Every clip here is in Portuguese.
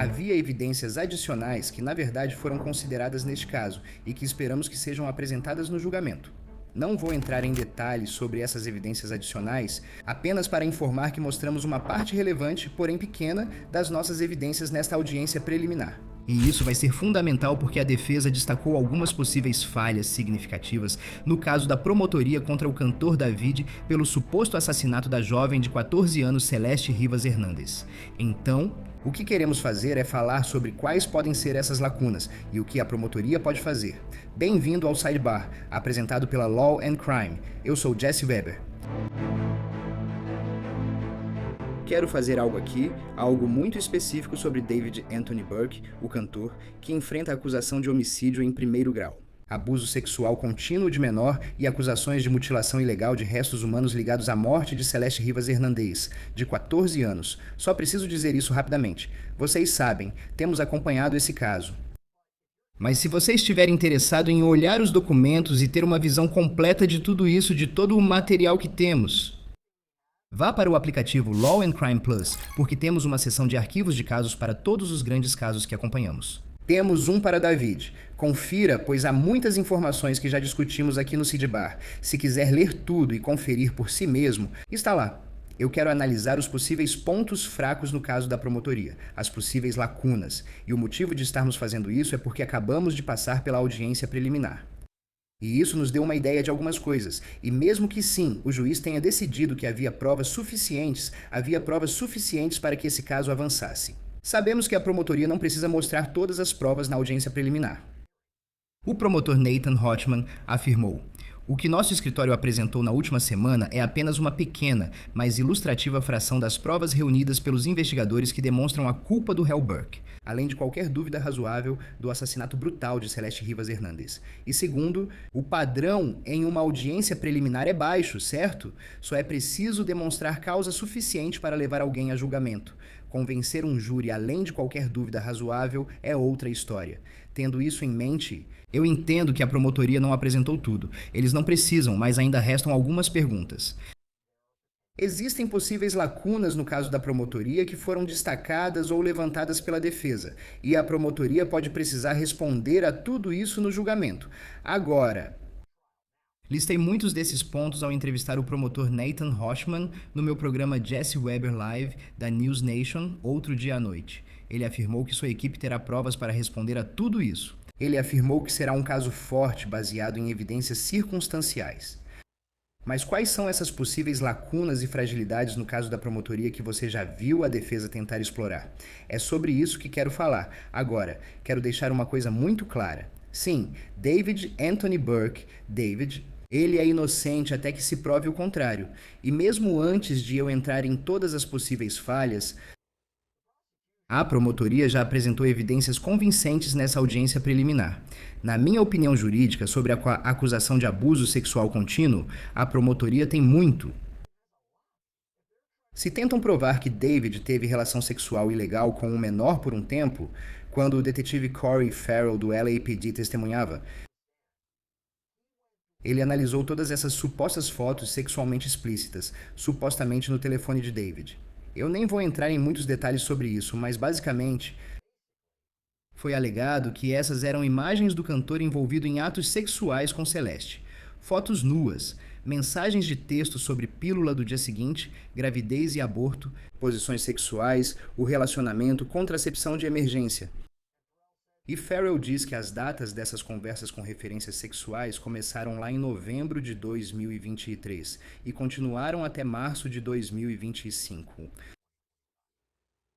Havia evidências adicionais que, na verdade, foram consideradas neste caso e que esperamos que sejam apresentadas no julgamento. Não vou entrar em detalhes sobre essas evidências adicionais, apenas para informar que mostramos uma parte relevante, porém pequena, das nossas evidências nesta audiência preliminar. E isso vai ser fundamental porque a defesa destacou algumas possíveis falhas significativas no caso da promotoria contra o cantor David pelo suposto assassinato da jovem de 14 anos Celeste Rivas Hernandes. Então, o que queremos fazer é falar sobre quais podem ser essas lacunas e o que a promotoria pode fazer. Bem-vindo ao Sidebar, apresentado pela Law and Crime. Eu sou Jesse Weber. Quero fazer algo aqui, algo muito específico sobre David Anthony Burke, o cantor, que enfrenta a acusação de homicídio em primeiro grau, abuso sexual contínuo de menor e acusações de mutilação ilegal de restos humanos ligados à morte de Celeste Rivas Hernandes, de 14 anos. Só preciso dizer isso rapidamente. Vocês sabem, temos acompanhado esse caso. Mas se você estiver interessado em olhar os documentos e ter uma visão completa de tudo isso, de todo o material que temos, vá para o aplicativo Law and Crime Plus, porque temos uma seção de arquivos de casos para todos os grandes casos que acompanhamos. Temos um para David. Confira, pois há muitas informações que já discutimos aqui no Sidebar. Se quiser ler tudo e conferir por si mesmo, está lá. Eu quero analisar os possíveis pontos fracos no caso da promotoria, as possíveis lacunas. E o motivo de estarmos fazendo isso é porque acabamos de passar pela audiência preliminar. E isso nos deu uma ideia de algumas coisas. E mesmo que sim, o juiz tenha decidido que havia provas suficientes para que esse caso avançasse. Sabemos que a promotoria não precisa mostrar todas as provas na audiência preliminar. O promotor Nathan Hochman afirmou: "O que nosso escritório apresentou na última semana é apenas uma pequena, mas ilustrativa fração das provas reunidas pelos investigadores que demonstram a culpa do réu Burke, além de qualquer dúvida razoável do assassinato brutal de Celeste Rivas Hernandes. E segundo, o padrão em uma audiência preliminar é baixo, certo? Só é preciso demonstrar causa suficiente para levar alguém a julgamento. Convencer um júri além de qualquer dúvida razoável é outra história. Tendo isso em mente, eu entendo que a promotoria não apresentou tudo. Eles não precisam, mas ainda restam algumas perguntas. Existem possíveis lacunas no caso da promotoria que foram destacadas ou levantadas pela defesa, e a promotoria pode precisar responder a tudo isso no julgamento. Agora, listei muitos desses pontos ao entrevistar o promotor Nathan Hochman no meu programa Jesse Weber Live da News Nation, outro dia à noite. Ele afirmou que sua equipe terá provas para responder a tudo isso. Ele afirmou que será um caso forte baseado em evidências circunstanciais. Mas quais são essas possíveis lacunas e fragilidades no caso da promotoria que você já viu a defesa tentar explorar? É sobre isso que quero falar. Agora, quero deixar uma coisa muito clara. Sim, David Anthony Burke, ele é inocente até que se prove o contrário. E mesmo antes de eu entrar em todas as possíveis falhas, a promotoria já apresentou evidências convincentes nessa audiência preliminar. Na minha opinião jurídica sobre a acusação de abuso sexual contínuo, a promotoria tem muito. Se tentam provar que David teve relação sexual ilegal com um menor por um tempo, quando o detetive Corey Farrell do LAPD testemunhava, ele analisou todas essas supostas fotos sexualmente explícitas, supostamente no telefone de David. Eu nem vou entrar em muitos detalhes sobre isso, mas basicamente foi alegado que essas eram imagens do cantor envolvido em atos sexuais com Celeste, fotos nuas, mensagens de texto sobre pílula do dia seguinte, gravidez e aborto, posições sexuais, o relacionamento, contracepção de emergência. E Farrell diz que as datas dessas conversas com referências sexuais começaram lá em novembro de 2023 e continuaram até março de 2025.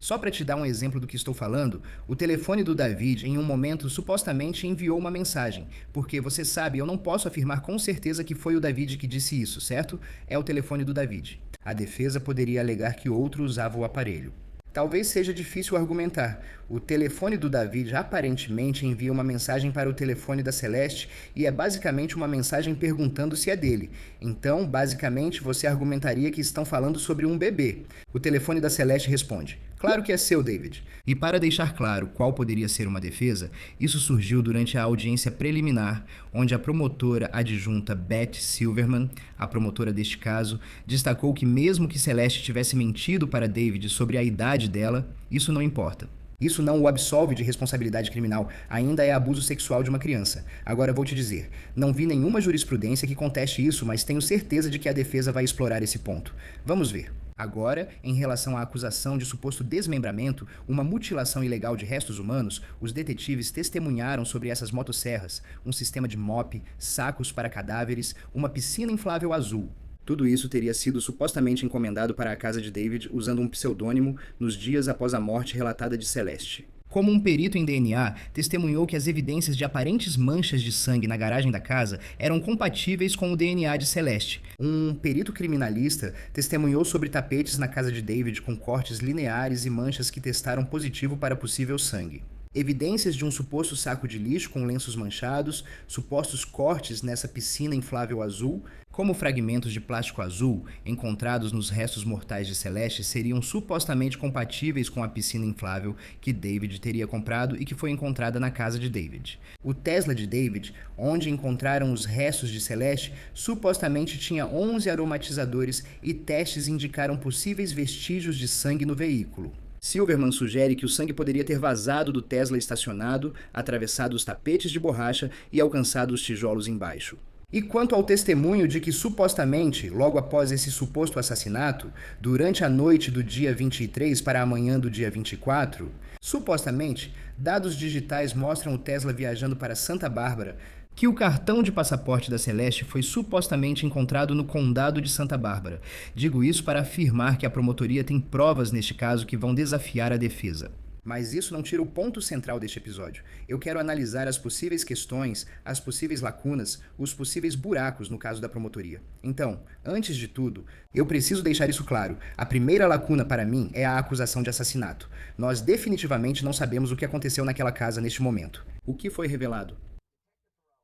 Só para te dar um exemplo do que estou falando, o telefone do David em um momento supostamente enviou uma mensagem, porque você sabe, eu não posso afirmar com certeza que foi o David que disse isso, certo? É o telefone do David. A defesa poderia alegar que outro usava o aparelho. Talvez seja difícil argumentar. O telefone do David aparentemente envia uma mensagem para o telefone da Celeste e é basicamente uma mensagem perguntando se é dele. Então, basicamente, você argumentaria que estão falando sobre um bebê. O telefone da Celeste responde: "Claro que é seu, David." E para deixar claro qual poderia ser uma defesa, isso surgiu durante a audiência preliminar, onde a promotora adjunta Beth Silverman, a promotora deste caso, destacou que mesmo que Celeste tivesse mentido para David sobre a idade dela, isso não importa. Isso não o absolve de responsabilidade criminal, ainda é abuso sexual de uma criança. Agora vou te dizer, não vi nenhuma jurisprudência que conteste isso, mas tenho certeza de que a defesa vai explorar esse ponto. Vamos ver. Agora, em relação à acusação de suposto desmembramento, uma mutilação ilegal de restos humanos, os detetives testemunharam sobre essas motosserras, um sistema de mop, sacos para cadáveres, uma piscina inflável azul. Tudo isso teria sido supostamente encomendado para a casa de David usando um pseudônimo nos dias após a morte relatada de Celeste. Como um perito em DNA testemunhou que as evidências de aparentes manchas de sangue na garagem da casa eram compatíveis com o DNA de Celeste. Um perito criminalista testemunhou sobre tapetes na casa de David com cortes lineares e manchas que testaram positivo para possível sangue. Evidências de um suposto saco de lixo com lenços manchados, supostos cortes nessa piscina inflável azul, como fragmentos de plástico azul encontrados nos restos mortais de Celeste seriam supostamente compatíveis com a piscina inflável que David teria comprado e que foi encontrada na casa de David. O Tesla de David, onde encontraram os restos de Celeste, supostamente tinha 11 aromatizadores e testes indicaram possíveis vestígios de sangue no veículo. Silverman sugere que o sangue poderia ter vazado do Tesla estacionado, atravessado os tapetes de borracha e alcançado os tijolos embaixo. E quanto ao testemunho de que supostamente, logo após esse suposto assassinato, durante a noite do dia 23 para a manhã do dia 24, supostamente, dados digitais mostram o Tesla viajando para Santa Bárbara, que o cartão de passaporte da Celeste foi supostamente encontrado no condado de Santa Bárbara. Digo isso para afirmar que a promotoria tem provas neste caso que vão desafiar a defesa. Mas isso não tira o ponto central deste episódio. Eu quero analisar as possíveis questões, as possíveis lacunas, os possíveis buracos no caso da promotoria. Então, antes de tudo, eu preciso deixar isso claro. A primeira lacuna para mim é a acusação de assassinato. Nós definitivamente não sabemos o que aconteceu naquela casa neste momento. O que foi revelado?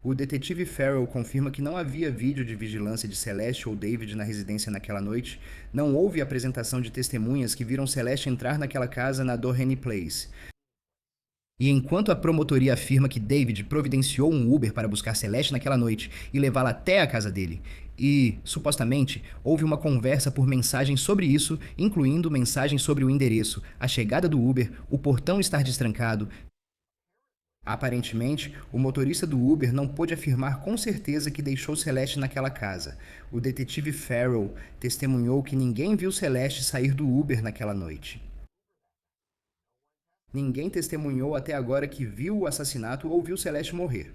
O detetive Farrell confirma que não havia vídeo de vigilância de Celeste ou David na residência naquela noite. Não houve apresentação de testemunhas que viram Celeste entrar naquela casa na Doheny Place. E enquanto a promotoria afirma que David providenciou um Uber para buscar Celeste naquela noite e levá-la até a casa dele, e, supostamente, houve uma conversa por mensagem sobre isso, incluindo mensagens sobre o endereço, a chegada do Uber, o portão estar destrancado. Aparentemente, o motorista do Uber não pôde afirmar com certeza que deixou Celeste naquela casa. O detetive Farrell testemunhou que ninguém viu Celeste sair do Uber naquela noite. Ninguém testemunhou até agora que viu o assassinato ou viu Celeste morrer.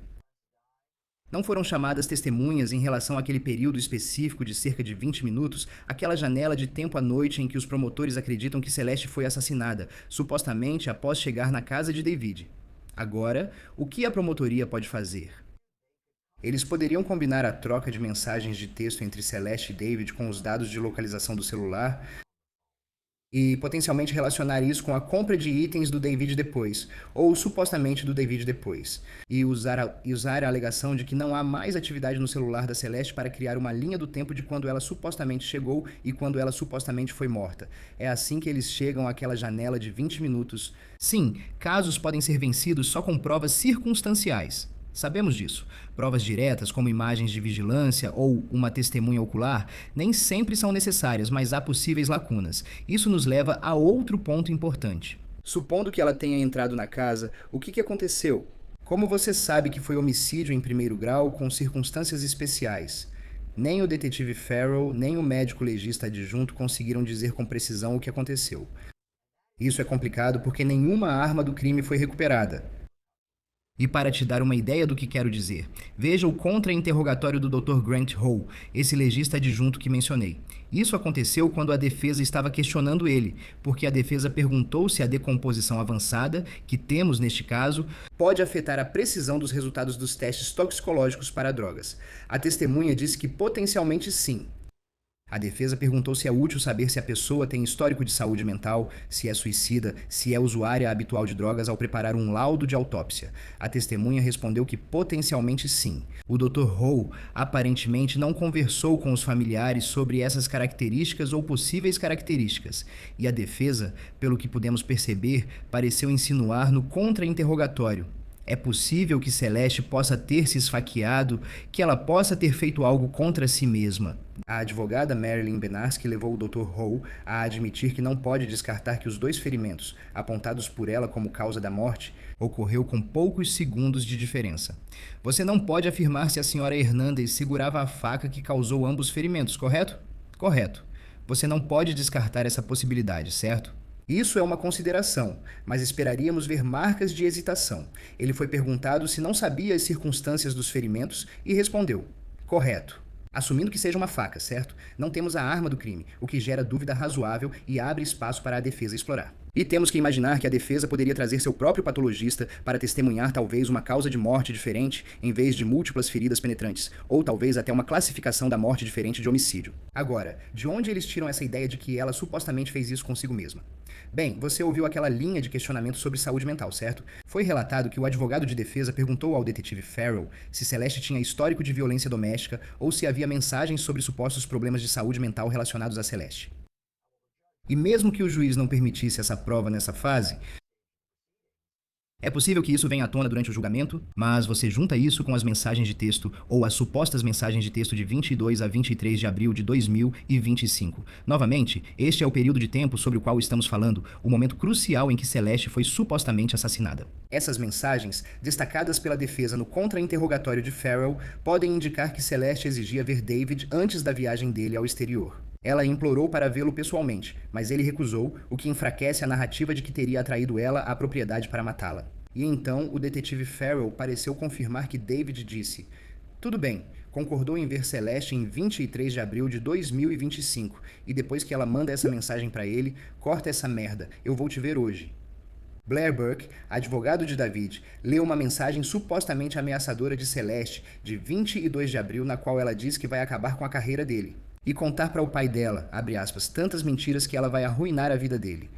Não foram chamadas testemunhas em relação àquele período específico de cerca de 20 minutos, aquela janela de tempo à noite em que os promotores acreditam que Celeste foi assassinada, supostamente após chegar na casa de David. Agora, o que a promotoria pode fazer? Eles poderiam combinar a troca de mensagens de texto entre Celeste e David com os dados de localização do celular e potencialmente relacionar isso com a compra de itens do David depois, ou supostamente do David depois, e usar a alegação de que não há mais atividade no celular da Celeste para criar uma linha do tempo de quando ela supostamente chegou e quando ela supostamente foi morta. É assim que eles chegam àquela janela de 20 minutos. Sim, casos podem ser vencidos só com provas circunstanciais. Sabemos disso. Provas diretas, como imagens de vigilância ou uma testemunha ocular, nem sempre são necessárias, mas há possíveis lacunas. Isso nos leva a outro ponto importante. Supondo que ela tenha entrado na casa, o que aconteceu? Como você sabe que foi homicídio em primeiro grau com circunstâncias especiais? Nem o detetive Farrell, nem o médico legista adjunto conseguiram dizer com precisão o que aconteceu. Isso é complicado porque nenhuma arma do crime foi recuperada. E para te dar uma ideia do que quero dizer, veja o contra-interrogatório do Dr. Grant Hall, esse legista adjunto que mencionei. Isso aconteceu quando a defesa estava questionando ele, porque a defesa perguntou se a decomposição avançada, que temos neste caso, pode afetar a precisão dos resultados dos testes toxicológicos para drogas. A testemunha disse que potencialmente sim. A defesa perguntou se é útil saber se a pessoa tem histórico de saúde mental, se é suicida, se é usuária habitual de drogas ao preparar um laudo de autópsia. A testemunha respondeu que potencialmente sim. O Dr. Hall aparentemente não conversou com os familiares sobre essas características ou possíveis características, e a defesa, pelo que pudemos perceber, pareceu insinuar no contra-interrogatório. É possível que Celeste possa ter se esfaqueado, que ela possa ter feito algo contra si mesma. A advogada Marilyn Benarski levou o Dr. Ho a admitir que não pode descartar que os 2 ferimentos, apontados por ela como causa da morte, ocorreu com poucos segundos de diferença. Você não pode afirmar se a senhora Hernandez segurava a faca que causou ambos ferimentos, correto? Correto. Você não pode descartar essa possibilidade, certo? Isso é uma consideração, mas esperaríamos ver marcas de hesitação. Ele foi perguntado se não sabia as circunstâncias dos ferimentos e respondeu: correto. Assumindo que seja uma faca, certo? Não temos a arma do crime, o que gera dúvida razoável e abre espaço para a defesa explorar. E temos que imaginar que a defesa poderia trazer seu próprio patologista para testemunhar talvez uma causa de morte diferente em vez de múltiplas feridas penetrantes, ou talvez até uma classificação da morte diferente de homicídio. Agora, de onde eles tiram essa ideia de que ela supostamente fez isso consigo mesma? Bem, você ouviu aquela linha de questionamento sobre saúde mental, certo? Foi relatado que o advogado de defesa perguntou ao detetive Farrell se Celeste tinha histórico de violência doméstica ou se havia mensagens sobre supostos problemas de saúde mental relacionados a Celeste. E mesmo que o juiz não permitisse essa prova nessa fase, é possível que isso venha à tona durante o julgamento, mas você junta isso com as mensagens de texto ou as supostas mensagens de texto de 22 a 23 de abril de 2025. Novamente, este é o período de tempo sobre o qual estamos falando, o momento crucial em que Celeste foi supostamente assassinada. Essas mensagens, destacadas pela defesa no contra-interrogatório de Farrell, podem indicar que Celeste exigia ver David antes da viagem dele ao exterior. Ela implorou para vê-lo pessoalmente, mas ele recusou, o que enfraquece a narrativa de que teria atraído ela à propriedade para matá-la. E então o detetive Farrell pareceu confirmar que David disse: tudo bem, concordou em ver Celeste em 23 de abril de 2025, e depois que ela manda essa mensagem para ele, corta essa merda, eu vou te ver hoje. Blair Burke, advogado de David, leu uma mensagem supostamente ameaçadora de Celeste de 22 de abril na qual ela diz que vai acabar com a carreira dele e contar para o pai dela, abre aspas, tantas mentiras que ela vai arruinar a vida dele.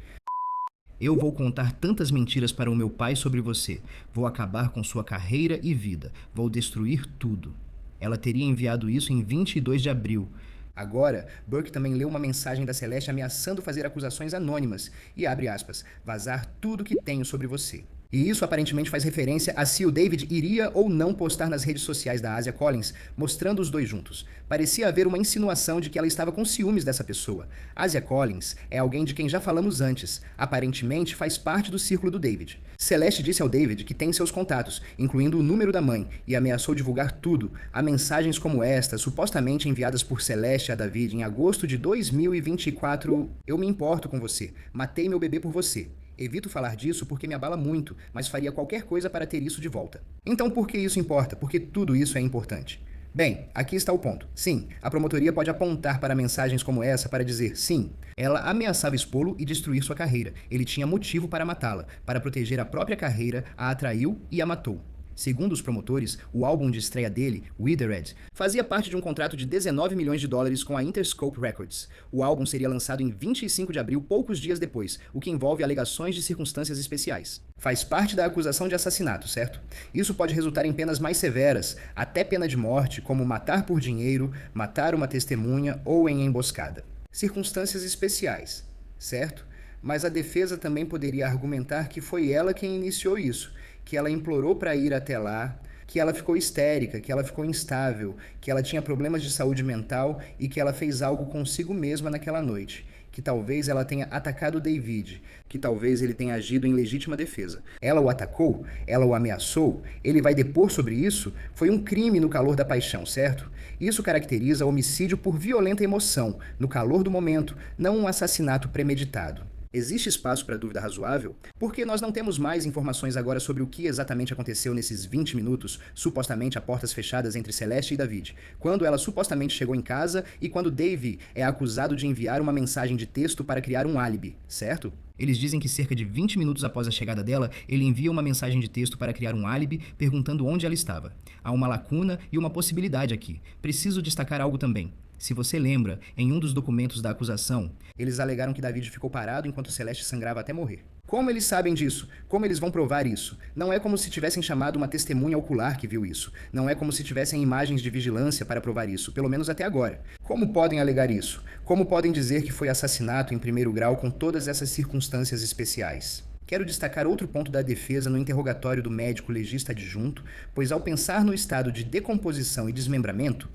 Eu vou contar tantas mentiras para o meu pai sobre você. Vou acabar com sua carreira e vida. Vou destruir tudo. Ela teria enviado isso em 22 de abril. Agora, Burke também leu uma mensagem da Celeste ameaçando fazer acusações anônimas e, abre aspas, vazar tudo que tenho sobre você. E isso aparentemente faz referência a se o David iria ou não postar nas redes sociais da Asia Collins, mostrando os dois juntos. Parecia haver uma insinuação de que ela estava com ciúmes dessa pessoa. Asia Collins é alguém de quem já falamos antes. Aparentemente faz parte do círculo do David. Celeste disse ao David que tem seus contatos, incluindo o número da mãe, e ameaçou divulgar tudo. Há mensagens como esta, supostamente enviadas por Celeste a David em agosto de 2024. Eu me importo com você. Matei meu bebê por você. Evito falar disso porque me abala muito, mas faria qualquer coisa para ter isso de volta. Então por que isso importa? Porque tudo isso é importante. Bem, aqui está o ponto. Sim, a promotoria pode apontar para mensagens como essa para dizer sim, ela ameaçava expô-lo e destruir sua carreira. Ele tinha motivo para matá-la. Para proteger a própria carreira, a atraiu e a matou. Segundo os promotores, o álbum de estreia dele, Withered, fazia parte de um contrato de 19 milhões de dólares com a Interscope Records. O álbum seria lançado em 25 de abril, poucos dias depois, o que envolve alegações de circunstâncias especiais. Faz parte da acusação de assassinato, certo? Isso pode resultar em penas mais severas, até pena de morte, como matar por dinheiro, matar uma testemunha ou em emboscada. Circunstâncias especiais, certo? Mas a defesa também poderia argumentar que foi ela quem iniciou isso, que ela implorou para ir até lá, que ela ficou histérica, que ela ficou instável, que ela tinha problemas de saúde mental e que ela fez algo consigo mesma naquela noite, que talvez ela tenha atacado David, que talvez ele tenha agido em legítima defesa. Ela o atacou? Ela o ameaçou? Ele vai depor sobre isso? Foi um crime no calor da paixão, certo? Isso caracteriza homicídio por violenta emoção, no calor do momento, não um assassinato premeditado. Existe espaço para dúvida razoável? Porque nós não temos mais informações agora sobre o que exatamente aconteceu nesses 20 minutos, supostamente a portas fechadas entre Celeste e David, quando ela supostamente chegou em casa e quando Dave é acusado de enviar uma mensagem de texto para criar um álibi, certo? Eles dizem que cerca de 20 minutos após a chegada dela, ele envia uma mensagem de texto para criar um álibi, perguntando onde ela estava. Há uma lacuna e uma possibilidade aqui. Preciso destacar algo também. Se você lembra, em um dos documentos da acusação, eles alegaram que David ficou parado enquanto Celeste sangrava até morrer. Como eles sabem disso? Como eles vão provar isso? Não é como se tivessem chamado uma testemunha ocular que viu isso. Não é como se tivessem imagens de vigilância para provar isso, pelo menos até agora. Como podem alegar isso? Como podem dizer que foi assassinato em primeiro grau com todas essas circunstâncias especiais? Quero destacar outro ponto da defesa no interrogatório do médico legista adjunto, pois ao pensar no estado de decomposição e desmembramento,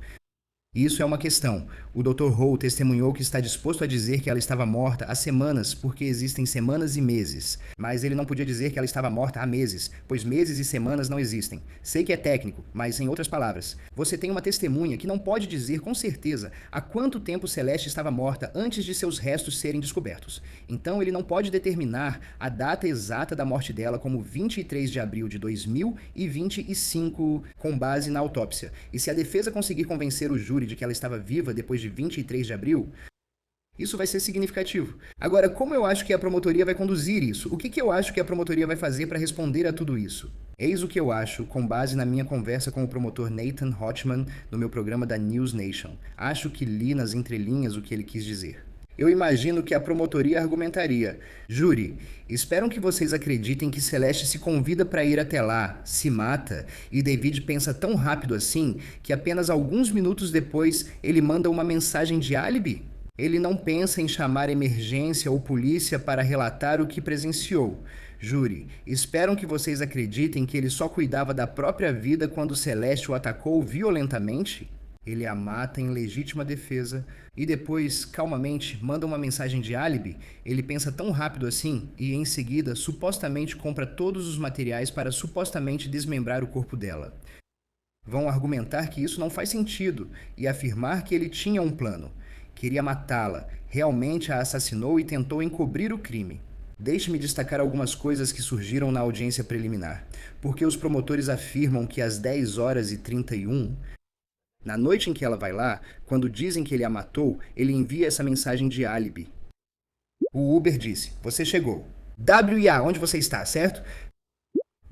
isso é uma questão. O Dr. Ho testemunhou que está disposto a dizer que ela estava morta há semanas, porque existem semanas e meses. Mas ele não podia dizer que ela estava morta há meses, pois meses e semanas não existem. Sei que é técnico, mas em outras palavras, você tem uma testemunha que não pode dizer com certeza há quanto tempo Celeste estava morta antes de seus restos serem descobertos. Então ele não pode determinar a data exata da morte dela como 23 de abril de 2025 com base na autópsia. E se a defesa conseguir convencer o júri de que ela estava viva depois de 23 de abril, isso vai ser significativo. Agora, como eu acho que a promotoria vai conduzir isso? O que eu acho que a promotoria vai fazer para responder a tudo isso? Eis o que eu acho, com base na minha conversa com o promotor Nathan Hotchman no meu programa da News Nation. Acho que li nas entrelinhas o que ele quis dizer. Eu imagino que a promotoria argumentaria: júri, esperam que vocês acreditem que Celeste se convida para ir até lá, se mata, e David pensa tão rápido assim que apenas alguns minutos depois ele manda uma mensagem de álibi? Ele não pensa em chamar emergência ou polícia para relatar o que presenciou. Júri, esperam que vocês acreditem que ele só cuidava da própria vida quando Celeste o atacou violentamente? Ele a mata em legítima defesa e depois, calmamente, manda uma mensagem de álibi. Ele pensa tão rápido assim e, em seguida, supostamente compra todos os materiais para supostamente desmembrar o corpo dela. Vão argumentar que isso não faz sentido e afirmar que ele tinha um plano. Queria matá-la, realmente a assassinou e tentou encobrir o crime. Deixe-me destacar algumas coisas que surgiram na audiência preliminar, porque os promotores afirmam que às 10h31, na noite em que ela vai lá, quando dizem que ele a matou, ele envia essa mensagem de álibi. O Uber disse: você chegou. WIA, onde você está, certo?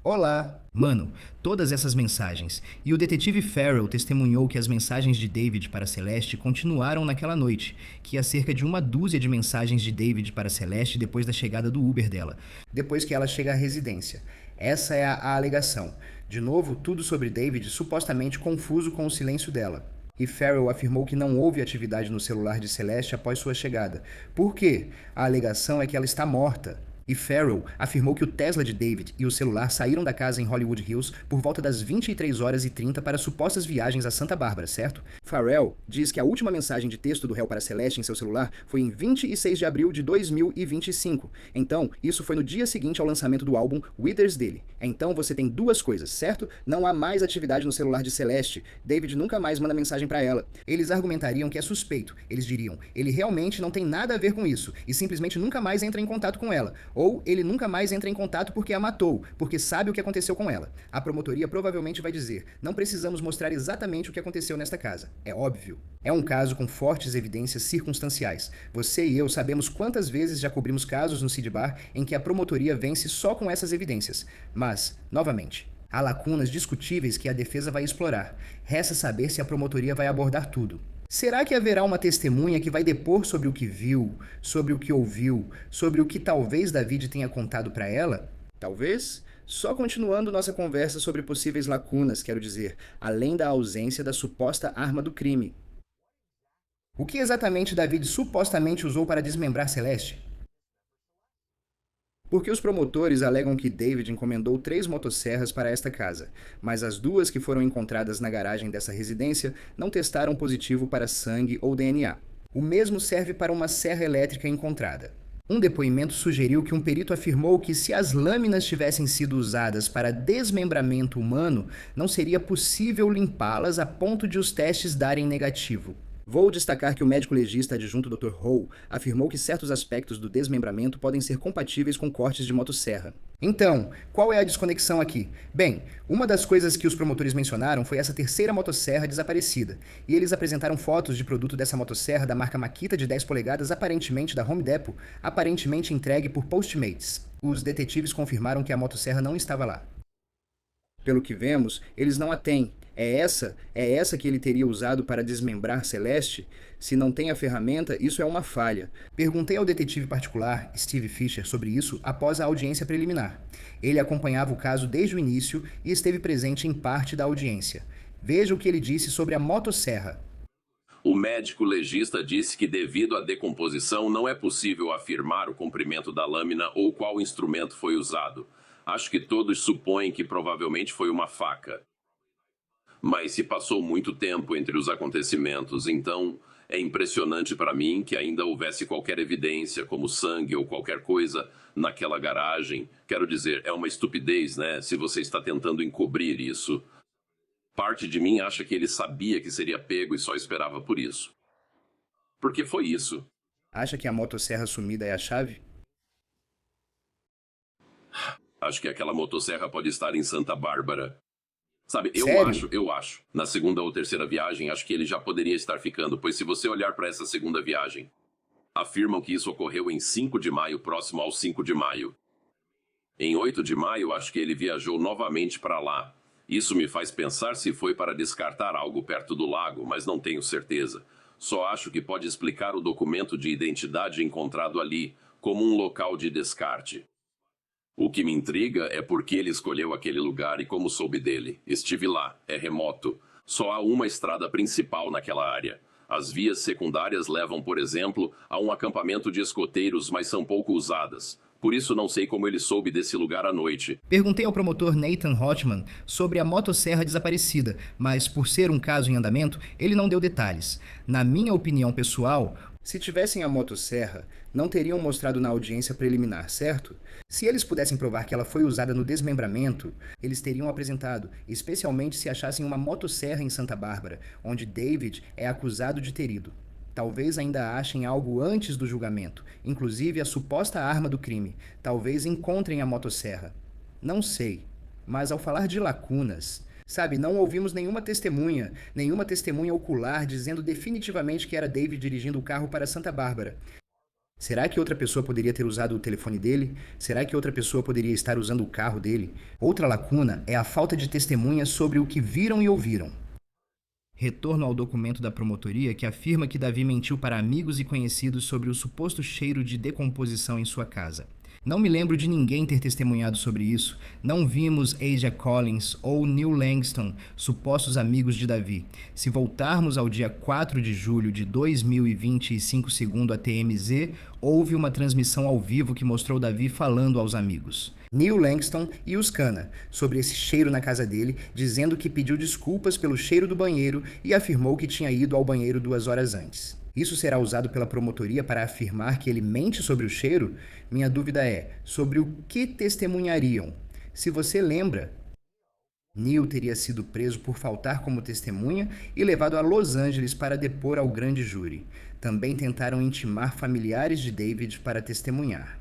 Olá. Mano, todas essas mensagens. E o detetive Farrell testemunhou que as mensagens de David para Celeste continuaram naquela noite, que há cerca de uma dúzia de mensagens de David para Celeste depois da chegada do Uber dela, depois que ela chega à residência. Essa é a alegação. De novo, tudo sobre David supostamente confuso com o silêncio dela. E Farrell afirmou que não houve atividade no celular de Celeste após sua chegada. Por quê? A alegação é que ela está morta. E Farrell afirmou que o Tesla de David e o celular saíram da casa em Hollywood Hills por volta das 23h30 para supostas viagens a Santa Bárbara, certo? Farrell diz que a última mensagem de texto do réu para Celeste em seu celular foi em 26 de abril de 2025. Então, isso foi no dia seguinte ao lançamento do álbum Withers dele. Então você tem duas coisas, certo? Não há mais atividade no celular de Celeste. David nunca mais manda mensagem para ela. Eles argumentariam que é suspeito. Eles diriam: ele realmente não tem nada a ver com isso e simplesmente nunca mais entra em contato com ela. Ou ele nunca mais entra em contato porque a matou, porque sabe o que aconteceu com ela. A promotoria provavelmente vai dizer: não precisamos mostrar exatamente o que aconteceu nesta casa. É óbvio. É um caso com fortes evidências circunstanciais. Você e eu sabemos quantas vezes já cobrimos casos no Seed Bar em que a promotoria vence só com essas evidências. Mas, novamente, há lacunas discutíveis que a defesa vai explorar. Resta saber se a promotoria vai abordar tudo. Será que haverá uma testemunha que vai depor sobre o que viu, sobre o que ouviu, sobre o que talvez David tenha contado para ela? Talvez. Só continuando nossa conversa sobre possíveis lacunas, quero dizer, além da ausência da suposta arma do crime. O que exatamente David supostamente usou para desmembrar Celeste? Porque os promotores alegam que David encomendou 3 motosserras para esta casa, mas as 2 que foram encontradas na garagem dessa residência não testaram positivo para sangue ou DNA. O mesmo serve para uma serra elétrica encontrada. Um depoimento sugeriu que um perito afirmou que se as lâminas tivessem sido usadas para desmembramento humano, não seria possível limpá-las a ponto de os testes darem negativo. Vou destacar que o médico legista adjunto Dr. Ho afirmou que certos aspectos do desmembramento podem ser compatíveis com cortes de motosserra. Então, qual é a desconexão aqui? Bem, uma das coisas que os promotores mencionaram foi essa terceira motosserra desaparecida, e eles apresentaram fotos de produto dessa motosserra da marca Makita de 10 polegadas, aparentemente da Home Depot, aparentemente entregue por Postmates. Os detetives confirmaram que a motosserra não estava lá. Pelo que vemos, eles não a têm. É essa que ele teria usado para desmembrar Celeste? Se não tem a ferramenta, isso é uma falha. Perguntei ao detetive particular, Steve Fisher, sobre isso após a audiência preliminar. Ele acompanhava o caso desde o início e esteve presente em parte da audiência. Veja o que ele disse sobre a motosserra. O médico legista disse que, devido à decomposição, não é possível afirmar o comprimento da lâmina ou qual instrumento foi usado. Acho que todos supõem que provavelmente foi uma faca. Mas se passou muito tempo entre os acontecimentos, então é impressionante para mim que ainda houvesse qualquer evidência, como sangue ou qualquer coisa, naquela garagem. Quero dizer, é uma estupidez, né? Se você está tentando encobrir isso. Parte de mim acha que ele sabia que seria pego e só esperava por isso. Porque foi isso. Acha que a motosserra sumida é a chave? Acho que aquela motosserra pode estar em Santa Bárbara. Sabe, Sério? eu acho. Na segunda ou terceira viagem, acho que ele já poderia estar ficando, pois se você olhar para essa segunda viagem, afirmam que isso ocorreu em 5 de maio, próximo ao 5 de maio. Em 8 de maio, acho que ele viajou novamente para lá. Isso me faz pensar se foi para descartar algo perto do lago, mas não tenho certeza. Só acho que pode explicar o documento de identidade encontrado ali como um local de descarte. O que me intriga é por que ele escolheu aquele lugar e como soube dele. Estive lá, é remoto. Só há uma estrada principal naquela área. As vias secundárias levam, por exemplo, a um acampamento de escoteiros, mas são pouco usadas. Por isso não sei como ele soube desse lugar à noite. Perguntei ao promotor Nathan Hotman sobre a motosserra desaparecida, mas por ser um caso em andamento, ele não deu detalhes. Na minha opinião pessoal, se tivessem a motosserra, não teriam mostrado na audiência preliminar, certo? Se eles pudessem provar que ela foi usada no desmembramento, eles teriam apresentado, especialmente se achassem uma motosserra em Santa Bárbara, onde David é acusado de ter ido. Talvez ainda achem algo antes do julgamento, inclusive a suposta arma do crime. Talvez encontrem a motosserra. Não sei. Mas ao falar de lacunas, sabe, não ouvimos nenhuma testemunha ocular dizendo definitivamente que era David dirigindo o carro para Santa Bárbara. Será que outra pessoa poderia ter usado o telefone dele? Será que outra pessoa poderia estar usando o carro dele? Outra lacuna é a falta de testemunhas sobre o que viram e ouviram. Retorno ao documento da promotoria que afirma que Davi mentiu para amigos e conhecidos sobre o suposto cheiro de decomposição em sua casa. Não me lembro de ninguém ter testemunhado sobre isso. Não vimos Aja Collins ou Neil Langston, supostos amigos de Davi. Se voltarmos ao dia 4 de julho de 2025, segundo a TMZ, houve uma transmissão ao vivo que mostrou Davi falando aos amigos, Neil Langston e os Cana, sobre esse cheiro na casa dele, dizendo que pediu desculpas pelo cheiro do banheiro e afirmou que tinha ido ao banheiro 2 horas antes. Isso será usado pela promotoria para afirmar que ele mente sobre o cheiro? Minha dúvida é, sobre o que testemunhariam? Se você lembra, Neil teria sido preso por faltar como testemunha e levado a Los Angeles para depor ao grande júri. Também tentaram intimar familiares de David para testemunhar.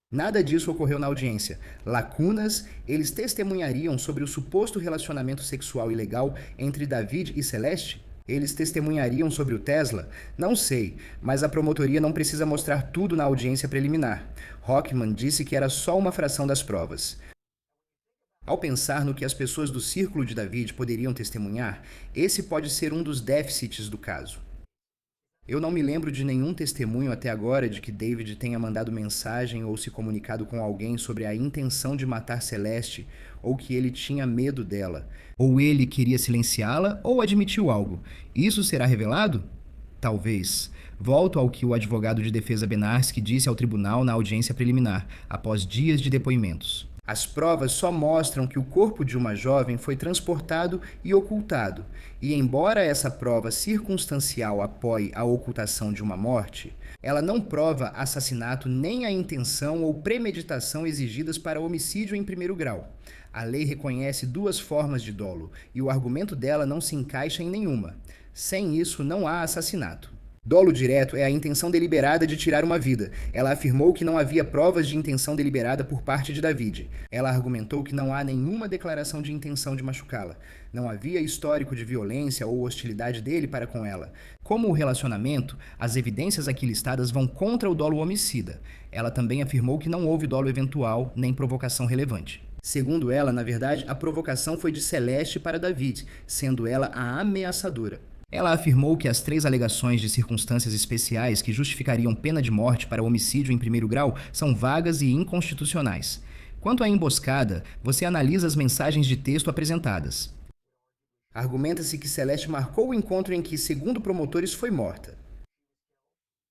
Nada disso ocorreu na audiência. Lacunas, eles testemunhariam sobre o suposto relacionamento sexual ilegal entre David e Celeste? Eles testemunhariam sobre o Tesla? Não sei, mas a promotoria não precisa mostrar tudo na audiência preliminar. Hockman disse que era só uma fração das provas. Ao pensar no que as pessoas do círculo de David poderiam testemunhar, esse pode ser um dos déficits do caso. Eu não me lembro de nenhum testemunho até agora de que David tenha mandado mensagem ou se comunicado com alguém sobre a intenção de matar Celeste, ou que ele tinha medo dela, ou ele queria silenciá-la, ou admitiu algo. Isso será revelado? Talvez. Volto ao que o advogado de defesa Benarski disse ao tribunal na audiência preliminar, após dias de depoimentos. As provas só mostram que o corpo de uma jovem foi transportado e ocultado, e embora essa prova circunstancial apoie a ocultação de uma morte, ela não prova assassinato nem a intenção ou premeditação exigidas para homicídio em primeiro grau. A lei reconhece 2 formas de dolo, e o argumento dela não se encaixa em nenhuma. Sem isso, não há assassinato. Dolo direto é a intenção deliberada de tirar uma vida. Ela afirmou que não havia provas de intenção deliberada por parte de David. Ela argumentou que não há nenhuma declaração de intenção de machucá-la. Não havia histórico de violência ou hostilidade dele para com ela. Como o relacionamento, as evidências aqui listadas vão contra o dolo homicida. Ela também afirmou que não houve dolo eventual nem provocação relevante. Segundo ela, na verdade, a provocação foi de Celeste para David, sendo ela a ameaçadora. Ela afirmou que as 3 alegações de circunstâncias especiais que justificariam pena de morte para homicídio em primeiro grau são vagas e inconstitucionais. Quanto à emboscada, você analisa as mensagens de texto apresentadas. Argumenta-se que Celeste marcou o encontro em que, segundo promotores, foi morta.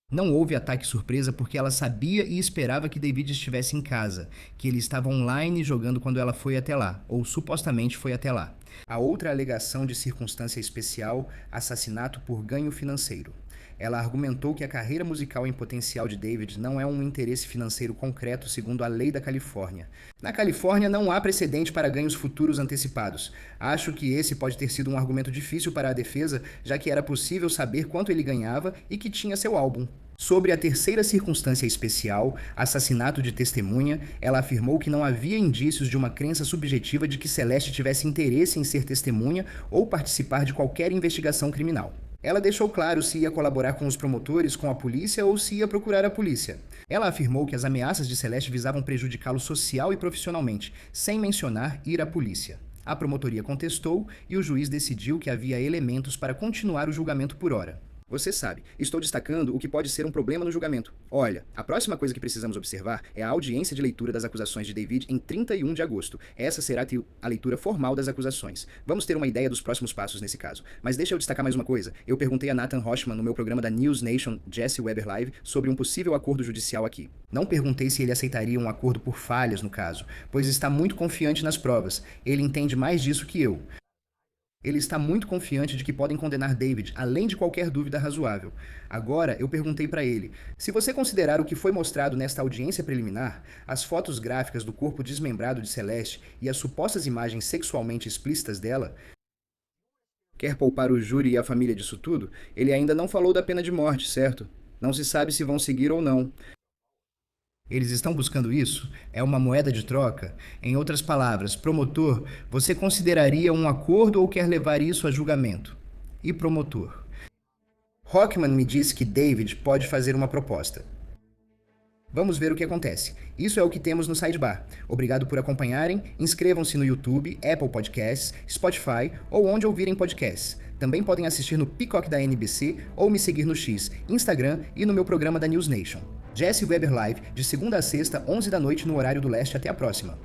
Não houve ataque surpresa porque ela sabia e esperava que David estivesse em casa, que ele estava online jogando quando ela foi até lá, ou supostamente foi até lá. A outra alegação de circunstância especial, assassinato por ganho financeiro. Ela argumentou que a carreira musical em potencial de David não é um interesse financeiro concreto segundo a lei da Califórnia. Na Califórnia não há precedente para ganhos futuros antecipados. Acho que esse pode ter sido um argumento difícil para a defesa, já que era possível saber quanto ele ganhava e que tinha seu álbum. Sobre a terceira circunstância especial, assassinato de testemunha, ela afirmou que não havia indícios de uma crença subjetiva de que Celeste tivesse interesse em ser testemunha ou participar de qualquer investigação criminal. Ela deixou claro se ia colaborar com os promotores, com a polícia ou se ia procurar a polícia. Ela afirmou que as ameaças de Celeste visavam prejudicá-lo social e profissionalmente, sem mencionar ir à polícia. A promotoria contestou e o juiz decidiu que havia elementos para continuar o julgamento por hora. Você sabe, estou destacando o que pode ser um problema no julgamento. Olha, a próxima coisa que precisamos observar é a audiência de leitura das acusações de David em 31 de agosto. Essa será a leitura formal das acusações. Vamos ter uma ideia dos próximos passos nesse caso. Mas deixa eu destacar mais uma coisa. Eu perguntei a Nathan Hochman no meu programa da News Nation Jesse Weber Live sobre um possível acordo judicial aqui. Não perguntei se ele aceitaria um acordo por falhas no caso, pois está muito confiante nas provas. Ele entende mais disso que eu. Ele está muito confiante de que podem condenar David, além de qualquer dúvida razoável. Agora, eu perguntei para ele, se você considerar o que foi mostrado nesta audiência preliminar, as fotos gráficas do corpo desmembrado de Celeste e as supostas imagens sexualmente explícitas dela, quer poupar o júri e a família disso tudo? Ele ainda não falou da pena de morte, certo? Não se sabe se vão seguir ou não. Eles estão buscando isso? É uma moeda de troca? Em outras palavras, promotor, você consideraria um acordo ou quer levar isso a julgamento? E promotor? Hochman me disse que David pode fazer uma proposta. Vamos ver o que acontece. Isso é o que temos no Sidebar. Obrigado por acompanharem. Inscrevam-se no YouTube, Apple Podcasts, Spotify ou onde ouvirem podcasts. Também podem assistir no Peacock da NBC ou me seguir no X, Instagram e no meu programa da News Nation. Jesse Weber Live, de segunda a sexta, 11 da noite no horário do leste. Até a próxima.